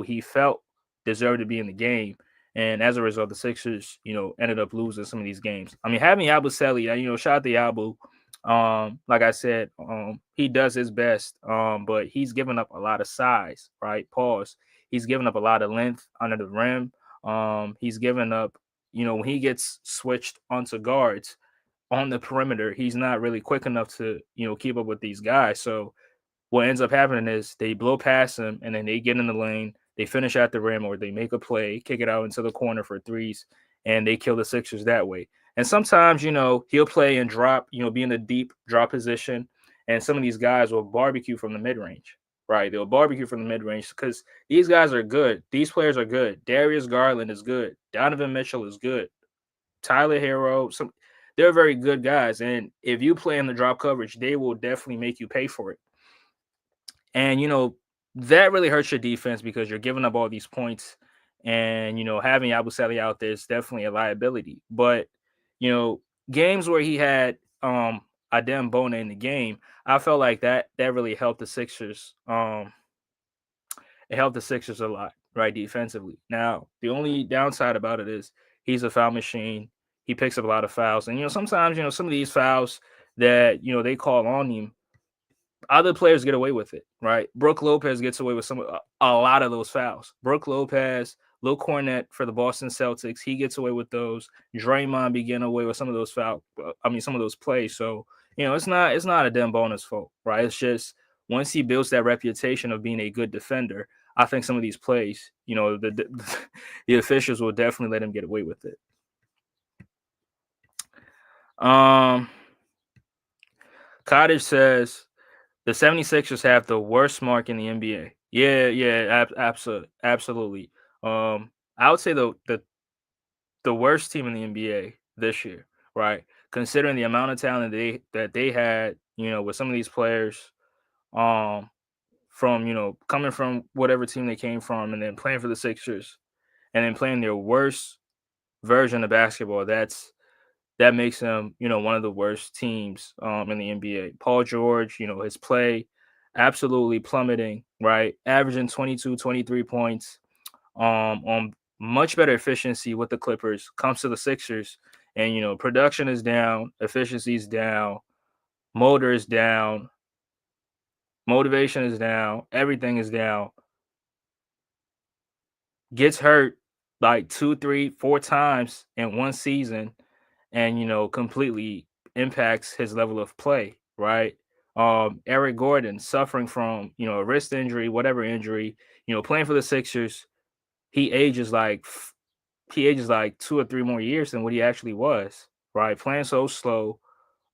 he felt deserved to be in the game. And as a result, the Sixers, ended up losing some of these games. I mean, having Yabusele, shout out to Yabu. Like I said, he does his best, but he's given up a lot of size, right? Pause. He's given up a lot of length under the rim. He's given up, when he gets switched onto guards on the perimeter, he's not really quick enough to, keep up with these guys. So what ends up happening is they blow past him and then they get in the lane, they finish at the rim or they make a play, kick it out into the corner for threes, and they kill the Sixers that way. And sometimes, he'll play and drop, be in a deep drop position, and some of these guys will barbecue from the mid range, right? They'll barbecue from the mid range because these guys are good. These players are good. Darius Garland is good. Donovan Mitchell is good. Tyler Hero, they're very good guys. And if you play in the drop coverage, they will definitely make you pay for it. And that really hurts your defense because you're giving up all these points, and having Yabusele out there is definitely a liability. But games where he had Adem Bona in the game, I felt like that really helped the Sixers. It helped the Sixers a lot, right, defensively. Now the only downside about it is he's a foul machine. He picks up a lot of fouls, and sometimes some of these fouls that they call on him, other players get away with it, right? Brooke Lopez gets away with a lot of those fouls. Brooke Lopez, Lil Cornette for the Boston Celtics, he gets away with those. Draymond be getting away with some of those some of those plays. So it's not a Dem Bonus fault, right? It's just once he builds that reputation of being a good defender, I think some of these plays, the officials will definitely let him get away with it. Cottage says the 76ers have the worst mark in the NBA. Yeah, absolutely. I would say the worst team in the NBA this year, right? Considering the amount of talent that they had, with some of these players, um, from, coming from whatever team they came from and then playing for the Sixers and then playing their worst version of basketball. That makes them, one of the worst teams in the NBA. Paul George, his play absolutely plummeting, right? Averaging 22, 23 points on much better efficiency with the Clippers. Comes to the Sixers, and production is down, efficiency is down, motor is down, motivation is down, everything is down. Gets hurt like 2, 3, 4 times in one season, and completely impacts his level of play, right? Eric Gordon suffering from a wrist injury, whatever injury, playing for the Sixers, he ages like 2 or 3 more years than what he actually was, right? Playing so slow,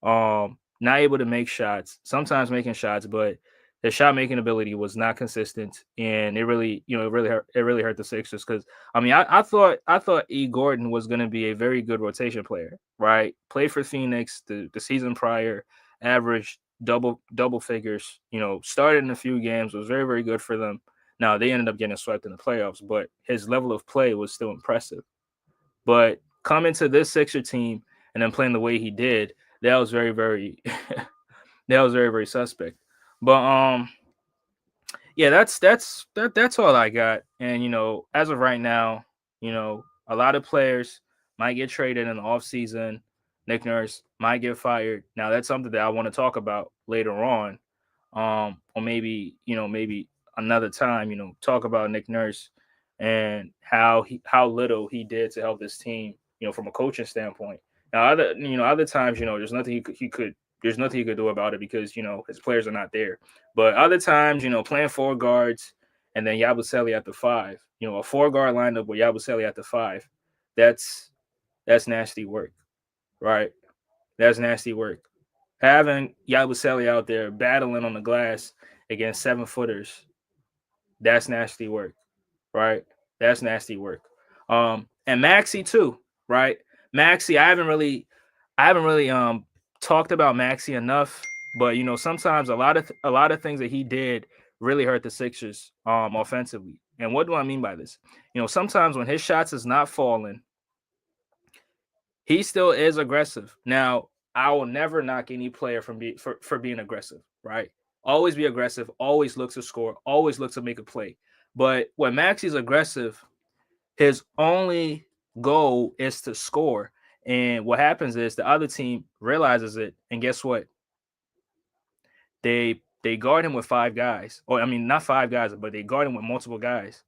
not able to make shots, sometimes making shots, but the shot making ability was not consistent, and it really, it really hurt the Sixers because I mean, I thought E. Gordon was going to be a very good rotation player, right? Played for Phoenix the season prior, averaged double figures, started in a few games, was very very good for them. Now they ended up getting swept in the playoffs, but his level of play was still impressive. But coming to this Sixer team and then playing the way he did, that was very, very that was very, very suspect. But yeah, that's all I got. And as of right now, a lot of players might get traded in the offseason. Nick Nurse might get fired. Now that's something that I want to talk about later on. Or maybe another time, talk about Nick Nurse and how little he did to help this team, from a coaching standpoint. Now other times, there's nothing he could do about it because his players are not there. But other times, playing four guards and then Yabusele at the five, a four guard lineup with Yabusele at the five, that's that's nasty work, right? That's nasty work. Having Yabusele out there battling on the glass against 7 footers, that's nasty work, right? That's nasty work. And Maxey too, right? Maxey, I haven't really talked about Maxey enough, but sometimes a lot of things that he did really hurt the Sixers offensively. And what do I mean by this? Sometimes when his shots is not falling, he still is aggressive. Now, I will never knock any player for being aggressive, right? Always be aggressive, always look to score, always look to make a play. But when Maxey's aggressive, his only goal is to score. And what happens is the other team realizes it, and guess what? They guard him with 5 guys. Or I mean, not 5 guys, but they guard him with multiple guys.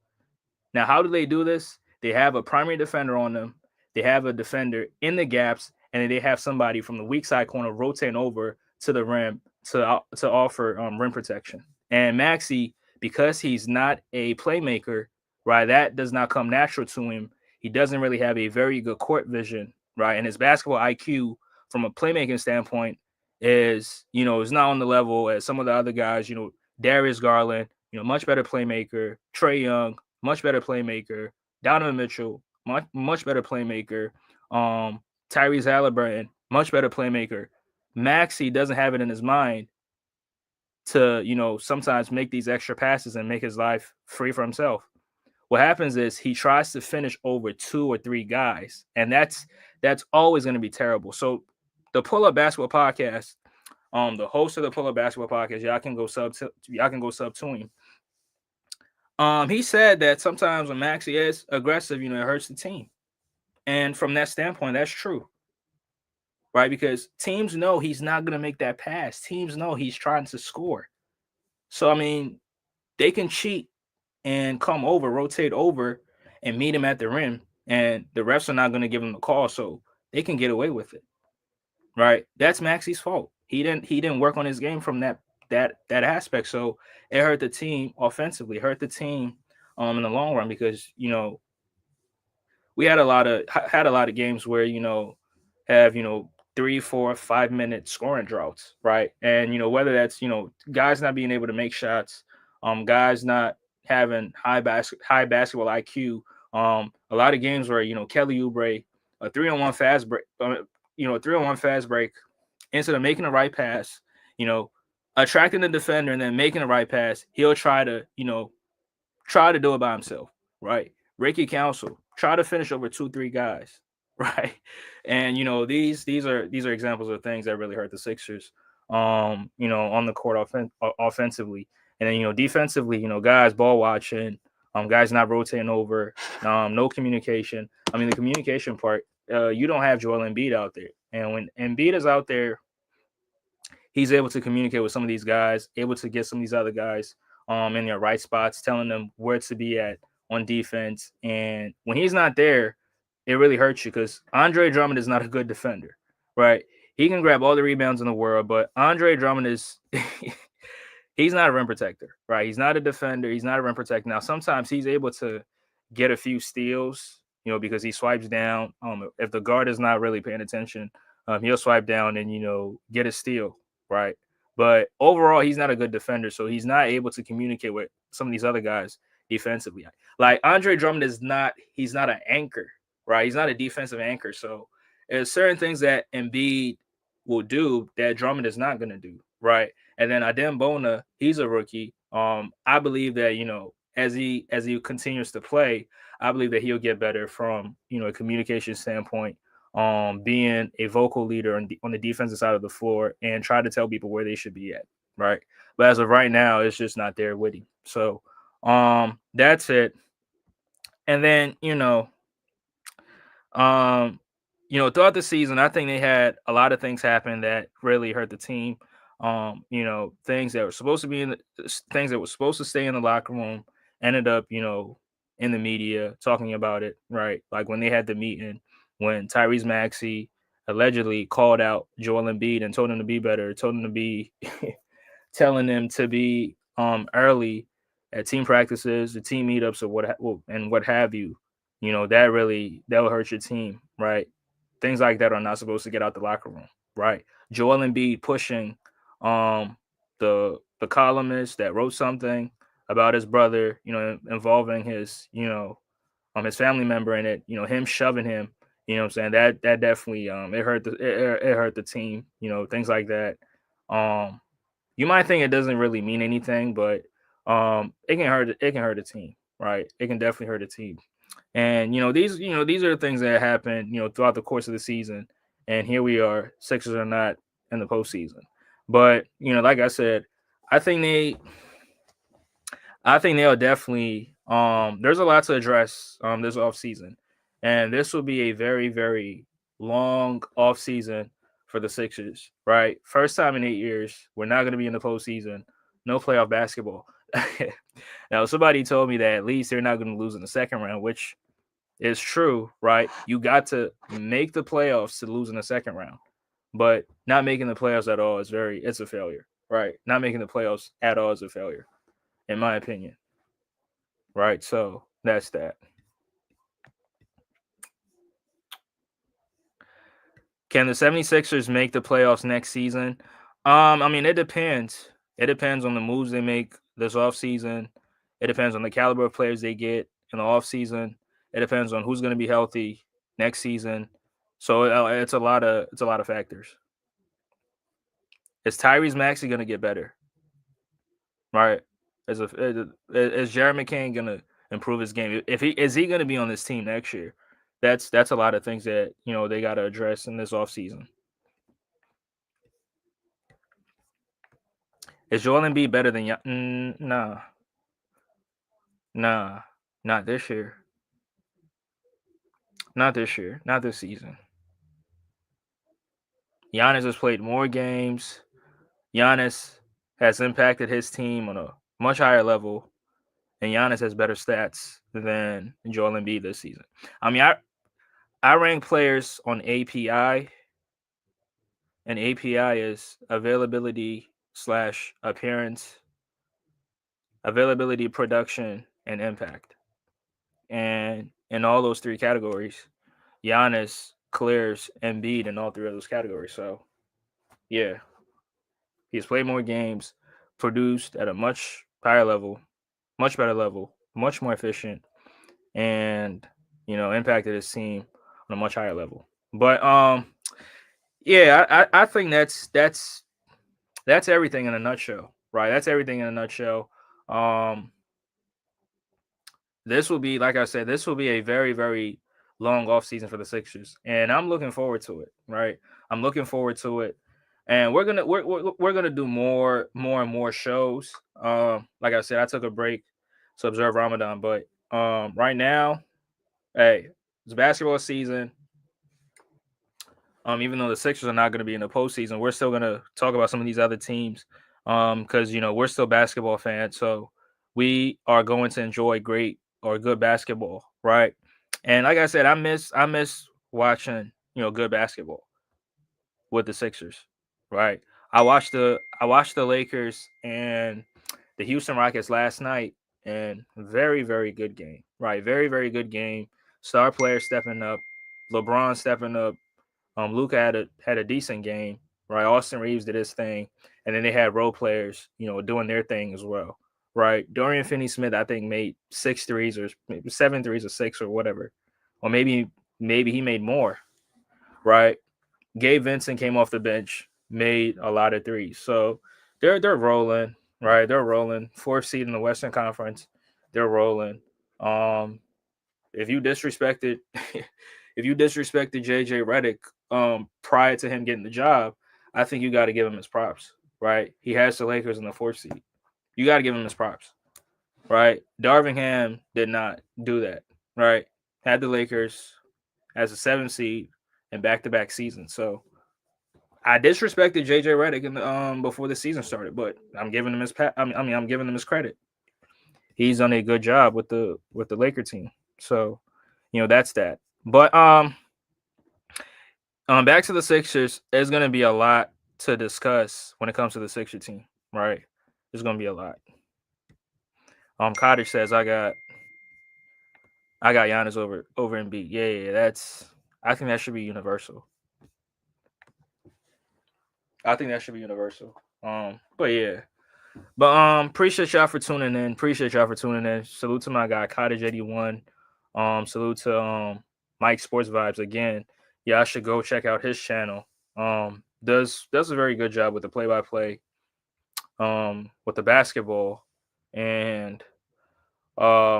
Now, how do they do this? They have a primary defender on them. They have a defender in the gaps, and then they have somebody from the weak side corner rotating over to the rim to offer rim protection. And Maxey, because he's not a playmaker, right? That does not come natural to him. He doesn't really have a very good court vision, right? And his basketball IQ, from a playmaking standpoint, is not on the level as some of the other guys. Darius Garland, much better playmaker. Trey Young, much better playmaker. Donovan Mitchell, much better playmaker. Tyrese Halliburton, much better playmaker. Maxey doesn't have it in his mind to, sometimes make these extra passes and make his life free for himself. What happens is he tries to finish over 2 or 3 guys, and that's always going to be terrible. So the Pull Up Basketball Podcast, the host of the Pull Up Basketball Podcast, y'all can go sub to him. He said that sometimes when Maxey is aggressive, it hurts the team. And from that standpoint, that's true. Right? Because teams know he's not going to make that pass. Teams know he's trying to score. So, I mean, they can cheat and come over, rotate over, and meet him at the rim. And the refs are not going to give him the call. So they can get away with it. Right? That's Maxey's fault. He didn't work on his game from that aspect. So it hurt the team offensively, hurt the team in the long run because we had a lot of games where have 3, 4, 5 minute scoring droughts, right? And whether that's guys not being able to make shots, guys not having high basketball IQ. A lot of games where Kelly Oubre, a 3-on-1 fast break, 3-on-1 fast break, instead of making the right pass, attracting the defender and then making the right pass, he'll try to, try to do it by himself, right? Ricky Council, try to finish over 2, 3 guys, right? And these are examples of things that really hurt the Sixers. On the court offensively, and then defensively, guys ball watching, guys not rotating over, no communication. I mean, the communication part, you don't have Joel Embiid out there, and when Embiid is out there, he's able to communicate with some of these guys, able to get some of these other guys in their right spots, telling them where to be at on defense. And when he's not there, it really hurts you because Andre Drummond is not a good defender, right? He can grab all the rebounds in the world, but Andre Drummond is he's not a rim protector, right? He's not a defender. He's not a rim protector. Now, sometimes he's able to get a few steals, because he swipes down. If the guard is not really paying attention, he'll swipe down and, get a steal, right? But overall, he's not a good defender. So he's not able to communicate with some of these other guys defensively. Like Andre Drummond he's not an anchor, right? He's not a defensive anchor. So there's certain things that Embiid will do that Drummond is not going to do, right? And then Adem Bona, he's a rookie. I believe that as he continues to play, I believe that he'll get better from a communication standpoint, being a vocal leader on the defensive side of the floor and try to tell people where they should be at, right? But as of right now, it's just not there with him. So that's it. And then um, throughout the season, I think they had a lot of things happen that really hurt the team. Things that were supposed to be things that were supposed to stay in the locker room ended up, in the media talking about it, right? Like when they had the meeting when Tyrese Maxey allegedly called out Joel Embiid and told him to be better, told him to be telling them to be early at team practices, the team meetups, or what have you. That will hurt your team, right? Things like that are not supposed to get out the locker room, right? Joel Embiid pushing the columnist that wrote something about his brother, involving his family member in it, him shoving him, what I'm saying? That definitely it hurt it hurt the team, things like that. You might think it doesn't really mean anything, but it can hurt a team, right? It can definitely hurt a team. And these are the things that happen, throughout the course of the season. And here we are, Sixers are not in the postseason. But, like I said, I think they'll definitely there's a lot to address this offseason. And this will be a very, very long offseason for the Sixers, right? First time in 8 years, we're not going to be in the postseason. No playoff basketball. Now, somebody told me that at least they're not going to lose in the second round, which is true, right? You got to make the playoffs to lose in the second round. But not making the playoffs at all it's a failure, right? Not making the playoffs at all is a failure, in my opinion. Right? So that's that. Can the 76ers make the playoffs next season? I mean, it depends. It depends on the moves they make this offseason. It depends on the caliber of players they get in the offseason. It depends on who's going to be healthy next season. So it's a lot of factors. Is Tyrese Maxey going to get better? Right? Is Jared McCain going to improve his game? If he going to be on this team next year? That's a lot of things that they got to address in this offseason. Is Joel Embiid better than nah, not this year, not this year, not this season. Giannis has played more games. Giannis has impacted his team on a much higher level, and Giannis has better stats than Joel Embiid this season. I mean, I rank players on API, and API is availability/appearance, availability, production, and impact. And in all those three categories, Giannis clears Embiid in all three of those categories. So, yeah, he's played more games, produced at a much higher level, much better level, much more efficient, and impacted his team on a much higher level. But yeah, I think that's that's everything in a nutshell, right? That's everything in a nutshell. Um, this will be, like I said, this will be a very, very long off season for the Sixers, and I'm looking forward to it. Right, I'm looking forward to it, and we're gonna do more and more shows. Like I said, I took a break to observe Ramadan, but right now, hey, it's basketball season. Even though the Sixers are not going to be in the postseason, we're still going to talk about some of these other teams because we're still basketball fans, so we are going to enjoy great or good basketball, right? And like I said, I miss watching good basketball with the Sixers, right? I watched the Lakers and the Houston Rockets last night, and very very good game, right? Very very good game. Star players stepping up, LeBron stepping up. Luca had a decent game, right? Austin Reeves did his thing, and then they had role players, doing their thing as well, right? Dorian Finney-Smith, I think, made 6 threes or maybe 7 threes or 6 or whatever, or maybe he made more, right? Gabe Vincent came off the bench, made a lot of threes, so they're rolling, right? They're rolling. Fourth seed in the Western Conference, they're rolling. Um, if you disrespected if you disrespected JJ Redick prior to him getting the job, I think you got to give him his props, right? He has the Lakers in the fourth seed. You got to give him his props, right? Darvin Ham did not do that, right? Had the Lakers as a 7th seed in back-to-back seasons. So I disrespected JJ Redick in before the season started, but I'm giving him his I'm giving him his credit. He's done a good job with the Laker team. So that's that. But back to the Sixers. There's gonna be a lot to discuss when it comes to the Sixer team, right? There's gonna be a lot. Cottage says I got Giannis over Embiid. Yeah. I think that should be universal. I think that should be universal. But yeah. But appreciate y'all for tuning in. Appreciate y'all for tuning in. Salute to my guy Cottage 81. Salute to Mike Sports Vibes again. Yeah, I should go check out his channel. Does a very good job with the play by play, with the basketball, and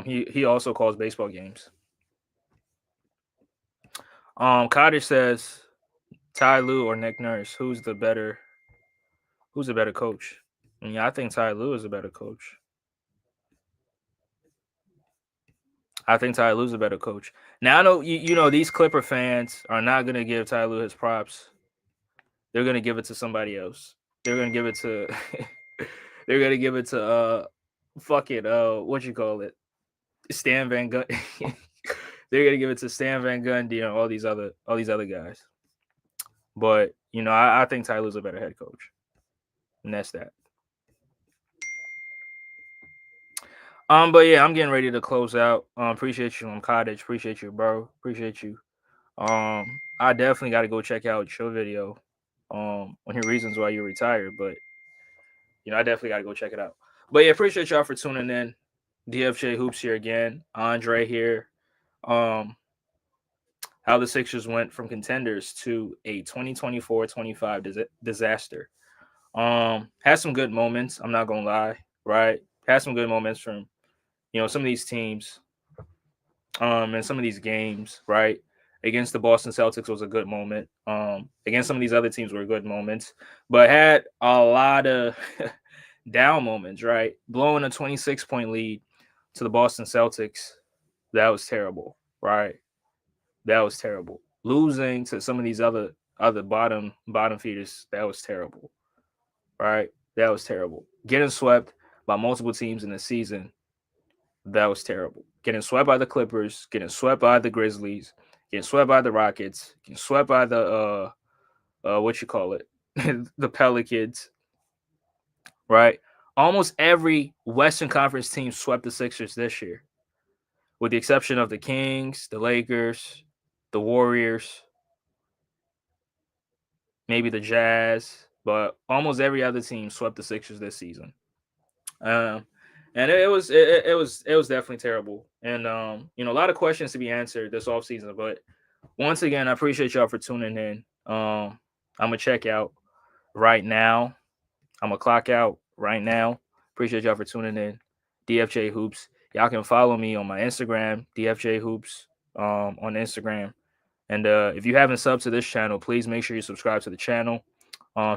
he also calls baseball games. Cottage says Ty Lue or Nick Nurse, who's a better coach? Yeah, I think Ty Lue is a better coach. I think Ty Lue's a better coach. Now I know these Clipper fans are not gonna give Ty Lue his props. They're gonna give it to somebody else. They're gonna give it to they're gonna give it to fuck it, what you call it? Stan Van Gundy. They're gonna give it to Stan Van Gundy and all these other guys. But I think Ty Lue's a better head coach. And that's that. But yeah, I'm getting ready to close out. Appreciate you on Cottage. Appreciate you, bro. Appreciate you. I definitely got to go check out your video, on your reasons why you retired. But I definitely got to go check it out. But yeah, appreciate y'all for tuning in. DFJ Hoops here again. Andre here. Um, how the Sixers went from contenders to a 2024-25 disaster. Had some good moments. I'm not gonna lie, right? Had some good moments from some of these teams, and some of these games, right? Against the Boston Celtics was a good moment. Against some of these other teams were good moments, but had a lot of down moments, right? Blowing a 26-point lead to the Boston Celtics, that was terrible, right? That was terrible. Losing to some of these other bottom feeders, that was terrible, right? That was terrible. Getting swept by multiple teams in the season, that was terrible. Getting swept by the Clippers, getting swept by the Grizzlies, getting swept by the Rockets, getting swept by the what you call it, the Pelicans, right? Almost every Western Conference team swept the Sixers this year, with the exception of the Kings, the Lakers, the Warriors, maybe the Jazz, but almost every other team swept the Sixers this season. Um, and it was definitely terrible. And a lot of questions to be answered this offseason. But once again, I appreciate y'all for tuning in. I'm gonna check out right now. I'm going to clock out right now. Appreciate y'all for tuning in. DFJ Hoops. Y'all can follow me on my Instagram, DFJ Hoops, on Instagram. And if you haven't subbed to this channel, please make sure you subscribe to the channel.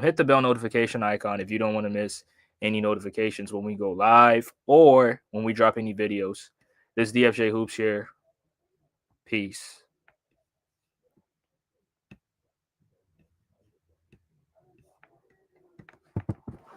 Hit the bell notification icon if you don't want to miss any notifications when we go live or when we drop any videos. This is DFJ Hoops here. Peace.